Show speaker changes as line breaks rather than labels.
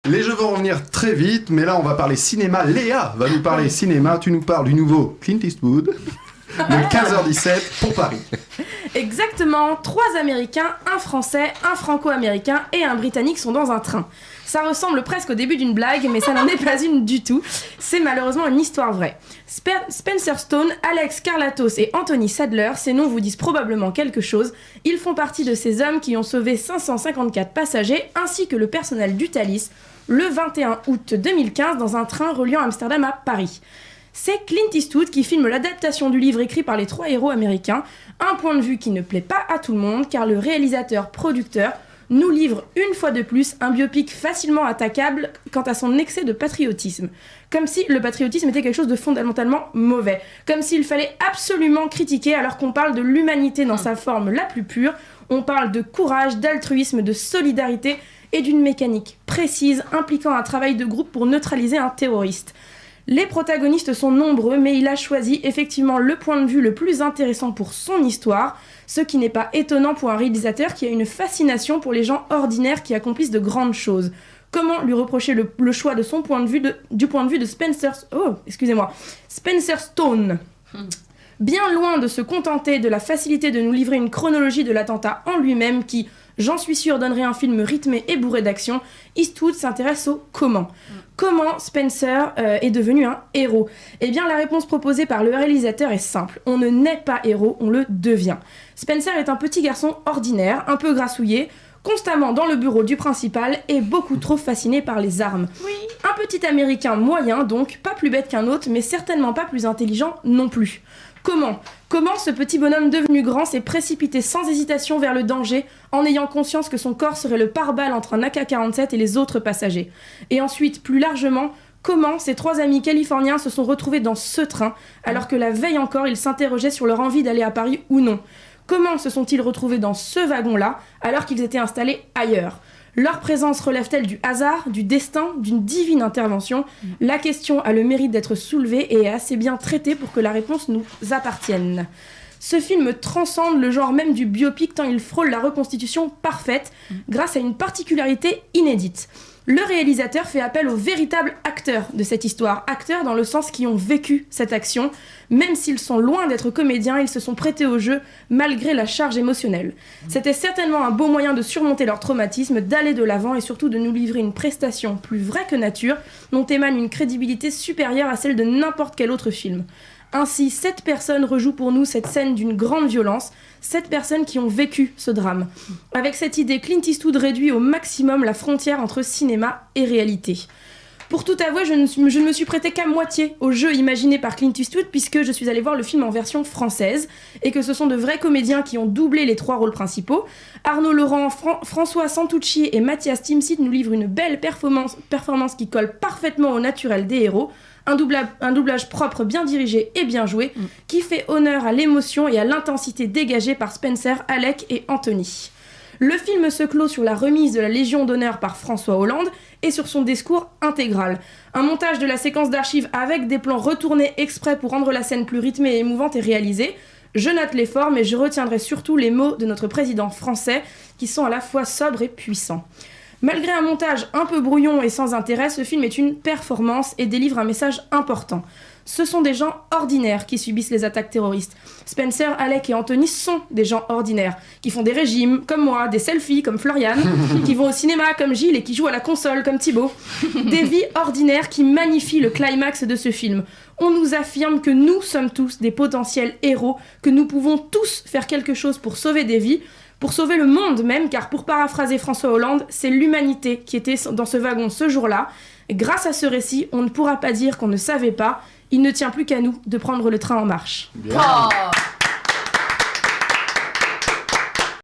Les jeux vont revenir très vite, mais là on va parler cinéma. Léa va nous parler cinéma. Tu nous parles du nouveau Clint Eastwood de 15h17 pour Paris.
Exactement, 3 Américains, un Français, un Franco-Américain et un Britannique sont dans un train. Ça ressemble presque au début d'une blague, mais ça n'en est pas une du tout. C'est malheureusement une histoire vraie. Spencer Stone, Alex Karlatos et Anthony Sadler, ces noms vous disent probablement quelque chose. Ils font partie de ces hommes qui ont sauvé 554 passagers, ainsi que le personnel du Thalys, le 21 août 2015 dans un train reliant Amsterdam à Paris. C'est Clint Eastwood qui filme l'adaptation du livre écrit par les 3 héros américains, un point de vue qui ne plaît pas à tout le monde car le réalisateur-producteur nous livre une fois de plus un biopic facilement attaquable quant à son excès de patriotisme. Comme si le patriotisme était quelque chose de fondamentalement mauvais. Comme s'il fallait absolument critiquer alors qu'on parle de l'humanité dans sa forme la plus pure. On parle de courage, d'altruisme, de solidarité et d'une mécanique précise impliquant un travail de groupe pour neutraliser un terroriste. Les protagonistes sont nombreux, mais il a choisi effectivement le point de vue le plus intéressant pour son histoire, ce qui n'est pas étonnant pour un réalisateur qui a une fascination pour les gens ordinaires qui accomplissent de grandes choses. Comment lui reprocher le choix de son point de vue du point de vue de Spencer Stone. Bien loin de se contenter de la facilité de nous livrer une chronologie de l'attentat en lui-même qui, j'en suis sûre, donnerait un film rythmé et bourré d'action, Eastwood s'intéresse au comment. Comment Spencer est devenu un héros ? Eh bien, la réponse proposée par le réalisateur est simple. On ne naît pas héros, on le devient. Spencer est un petit garçon ordinaire, un peu grassouillé, constamment dans le bureau du principal et beaucoup trop fasciné par les armes. Oui. Un petit Américain moyen, donc, pas plus bête qu'un autre, mais certainement pas plus intelligent non plus. Comment ce petit bonhomme devenu grand s'est précipité sans hésitation vers le danger en ayant conscience que son corps serait le pare-balles entre un AK-47 et les autres passagers ? Et ensuite, plus largement, comment ces 3 amis californiens se sont retrouvés dans ce train alors que la veille encore, ils s'interrogeaient sur leur envie d'aller à Paris ou non ? Comment se sont-ils retrouvés dans ce wagon-là alors qu'ils étaient installés ailleurs ? Leur présence relève-t-elle du hasard, du destin, d'une divine intervention ? La question a le mérite d'être soulevée et est assez bien traitée pour que la réponse nous appartienne. Ce film transcende le genre même du biopic tant il frôle la reconstitution parfaite grâce à une particularité inédite. Le réalisateur fait appel aux véritables acteurs de cette histoire, acteurs dans le sens qui ont vécu cette action. Même s'ils sont loin d'être comédiens, ils se sont prêtés au jeu malgré la charge émotionnelle. C'était certainement un beau moyen de surmonter leur traumatisme, d'aller de l'avant et surtout de nous livrer une prestation plus vraie que nature, dont émane une crédibilité supérieure à celle de n'importe quel autre film. Ainsi, 7 personnes rejouent pour nous cette scène d'une grande violence, 7 personnes qui ont vécu ce drame. Avec cette idée, Clint Eastwood réduit au maximum la frontière entre cinéma et réalité. Pour tout avouer, je ne me suis prêtée qu'à moitié au jeu imaginé par Clint Eastwood puisque je suis allée voir le film en version française et que ce sont de vrais comédiens qui ont doublé les 3 rôles principaux. Arnaud Laurent, François Santucci et Mathias Timsit nous livrent une belle performance qui colle parfaitement au naturel des héros. Un doublage propre, bien dirigé et bien joué, qui fait honneur à l'émotion et à l'intensité dégagée par Spencer, Alec et Anthony. Le film se clôt sur la remise de la Légion d'honneur par François Hollande et sur son discours intégral. Un montage de la séquence d'archives avec des plans retournés exprès pour rendre la scène plus rythmée et émouvante est réalisé. Je note l'effort, mais je retiendrai surtout les mots de notre président français, qui sont à la fois sobres et puissants. Malgré un montage un peu brouillon et sans intérêt, ce film est une performance et délivre un message important. Ce sont des gens ordinaires qui subissent les attaques terroristes. Spencer, Alec et Anthony sont des gens ordinaires, qui font des régimes, comme moi, des selfies, comme Floriane, qui vont au cinéma, comme Gilles, et qui jouent à la console, comme Thibaut. Des vies ordinaires qui magnifient le climax de ce film. On nous affirme que nous sommes tous des potentiels héros, que nous pouvons tous faire quelque chose pour sauver des vies, pour sauver le monde même, car pour paraphraser François Hollande, c'est l'humanité qui était dans ce wagon ce jour-là. Et grâce à ce récit, on ne pourra pas dire qu'on ne savait pas. Il ne tient plus qu'à nous de prendre le train en marche.
Bien.
Oh